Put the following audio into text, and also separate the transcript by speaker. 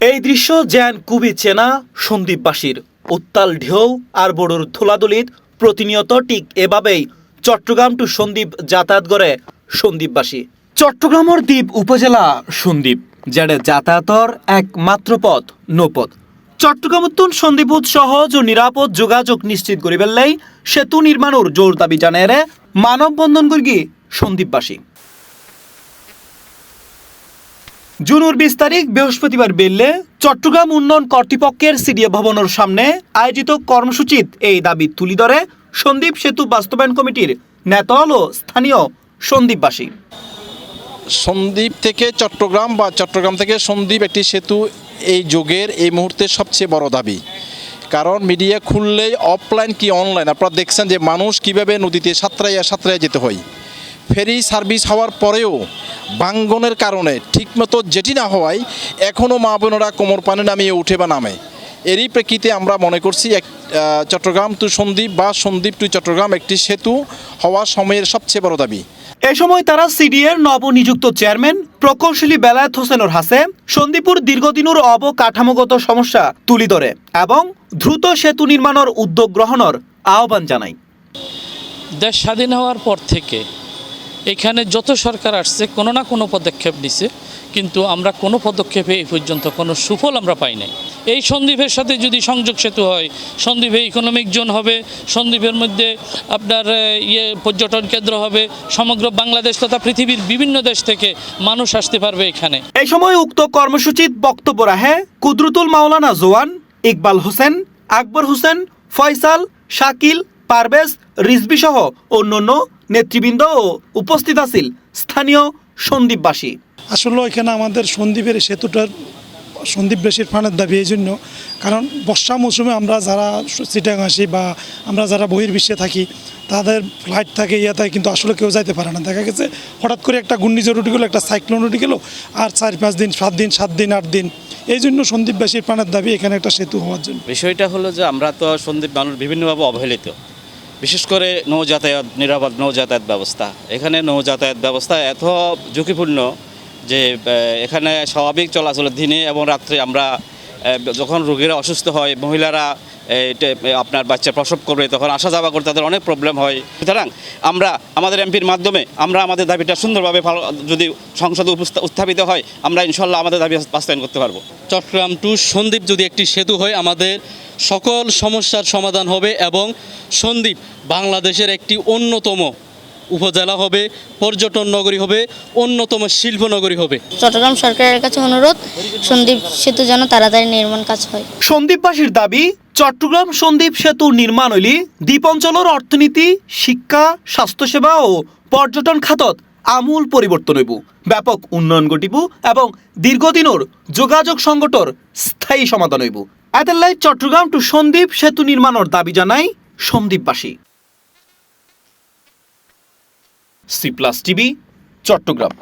Speaker 1: এই দৃশ্য যেন খুবই চেনা সন্দ্বীপবাসীর। উত্তাল ঢেউ আর বড়ুর ধুলাদুলিত প্রতিনিয়ত ঠিক এভাবেই চট্টগ্রাম টু সন্দ্বীপ যাতায়াত করে সন্দ্বীপবাসী। চট্টগ্রামের দ্বীপ উপজেলা সন্দ্বীপ, যেটা যাতায়াতর একমাত্র পথ নৌপথ। চট্টগ্রাম উত্তন সন্দ্বীপুত সহজ ও নিরাপদ যোগাযোগ নিশ্চিত করি পেলাই সেতু নির্মাণের জোর দাবি জানায় মানববন্ধন করি সন্দ্বীপবাসী। জুনের 20 তারিখ বৃহস্পতিবার বেললে চট্টগ্রাম উন্নয়ন কর্তৃপক্ষের সিডিএ ভবনের সামনে আয়োজিত কর্মসূচিত এই দাবি তুলি ধরে সন্দ্বীপ সেতু বাস্তবায়ন কমিটির নেতল ও স্থানীয় সন্দ্বীপবাসী।
Speaker 2: সন্দ্বীপ থেকে চট্টগ্রাম বা চট্টগ্রাম থেকে সন্দ্বীপ একটি সেতু এই যুগের এই মুহূর্তে সবচেয়ে বড় দাবি। কারণ মিডিয়া খুললেই অফলাইন কি অনলাইন আপনারা দেখছেন যে মানুষ কিভাবে নদীতে সাঁতরাইয়া যেতে হয়। ফেরি সার্ভিস হওয়ার পরেও ভাঙ্গনের কারণে ঠিকমতো যেটি না হওয়ায় এখনও মা বোনেরা কোমর পানে নামিয়ে উঠে বা নামে। এরই প্রেক্ষিতে আমরা মনে করছি চট্টগ্রাম টু সন্দ্বীপ বা সন্দ্বীপ টু চট্টগ্রাম একটি সেতু হওয়া সময়ের সবচেয়ে বড় দাবি।
Speaker 1: এ সময় তারা সিডিএর নবনিযুক্ত চেয়ারম্যান প্রকৌশলী বেলায়েত হোসেনের হাসে সন্দ্বীপুর দীর্ঘদিনের অবকাঠামোগত সমস্যা তুলি ধরে এবং দ্রুত সেতু নির্মাণের উদ্যোগ গ্রহণের আহ্বান জানায়।
Speaker 3: দেশ স্বাধীন হওয়ার পর থেকে এখানে যত সরকার আসছে কোনো না কোনো পদক্ষেপ নিছে, কিন্তু আমরা কোনো পদক্ষেপে এই পর্যন্ত কোনো সুফল আমরা পাই নাই। এই সন্দ্বীপের সাথে যদি সংযোগ সেতু হয়, সন্দ্বীপে ইকোনমিক জোন হবে, সন্দ্বীপের মধ্যে আপনার পর্যটন কেন্দ্র হবে, সমগ্র বাংলাদেশ তথা পৃথিবীর বিভিন্ন দেশ থেকে মানুষ আসতে পারবে এখানে।
Speaker 1: এই সময় উক্ত কর্মসূচিত বক্তব্য রাখে কুদরতুল মাওলানা জোয়ান, ইকবাল হোসেন, আকবর হোসেন, ফয়সাল, শাকিল, পারভেজ, রিজবি সহ অন্যান্য নেতৃবৃন্দ ও উপস্থিত আছিল স্থানীয় সন্দ্বীপবাসী।
Speaker 4: আসলে এখানে আমাদের সন্দ্বীপের সেতুটার সন্দ্বীপবাসীর প্রাণের দাবি এই জন্য, কারণ বর্ষা মৌসুমে আমরা যারা চিটাগাং আসি বা আমরা যারা বহির্বিশ্বে থাকি তাদের ফ্লাইট থাকে থাকে, কিন্তু আসলে কেউ যাইতে পারে না। দেখা গেছে হঠাৎ করে একটা ঘূর্ণিঝড় উঠে গেলো, একটা সাইক্লোন উঠে গেলো, আর 4-5 দিন 7 দিন 8 দিন। এই জন্য সন্দ্বীপবাসীর প্রাণের দাবি এখানে একটা সেতু হওয়ার জন্য।
Speaker 5: বিষয়টা হলো যে আমরা তো সন্দ্বীপ মানুষ বিভিন্নভাবে অবহেলিত, বিশেষ করে নৌ যাতায়াত, নিরাপদ নৌ যাতায়াত ব্যবস্থা। এখানে নৌ যাতায়াত ব্যবস্থা এত ঝুঁকিপূর্ণ যে এখানে স্বাভাবিক চলাচলের দিনে এবং রাত্রে আমরা যখন রোগীরা অসুস্থ হয়, মহিলারা আপনার বাচ্চা প্রসব করবে, তখন আসা যাওয়া করতে তাদের অনেক প্রবলেম হয়। সুতরাং আমরা আমাদের এমপির মাধ্যমে আমরা আমাদের দাবিটা সুন্দরভাবে যদি সংসদে উত্থাপিত হয়, আমরা ইনশাল্লাহ আমাদের দাবি বাস্তবায়ন করতে পারবো।
Speaker 3: চট্টগ্রাম টু সন্দ্বীপ যদি একটি সেতু হয়, আমাদের সকল সমস্যার সমাধান হবে এবং সন্দ্বীপ বাংলাদেশের একটি অন্যতম উপজেলা হবে, পর্যটন নগরী হবে, অন্যতম শিল্প নগরী হবে।
Speaker 6: চট্টগ্রাম সরকারের কাছে অনুরোধ, সন্দ্বীপ সেতু যেন তাড়াতাড়ি নির্মাণ কাজ হয়।
Speaker 1: সন্দ্বীপবাসীর দাবি চট্টগ্রাম সন্দ্বীপ সেতু নির্মাণ হইলে দ্বীপ অঞ্চলের অর্থনীতি, শিক্ষা, স্বাস্থ্যসেবা ও পর্যটন খাতত আমূল পরিবর্তন হইব, ব্যাপক উন্নয়ন ঘটিব এবং দীর্ঘদিনের যোগাযোগ সংকটর স্থায়ী সমাধান হইব। এতেলাই চট্টগ্রাম টু সন্দ্বীপ সেতু নির্মাণের দাবি জানাই সন্দ্বীপবাসী। C+ TV, Chittagong.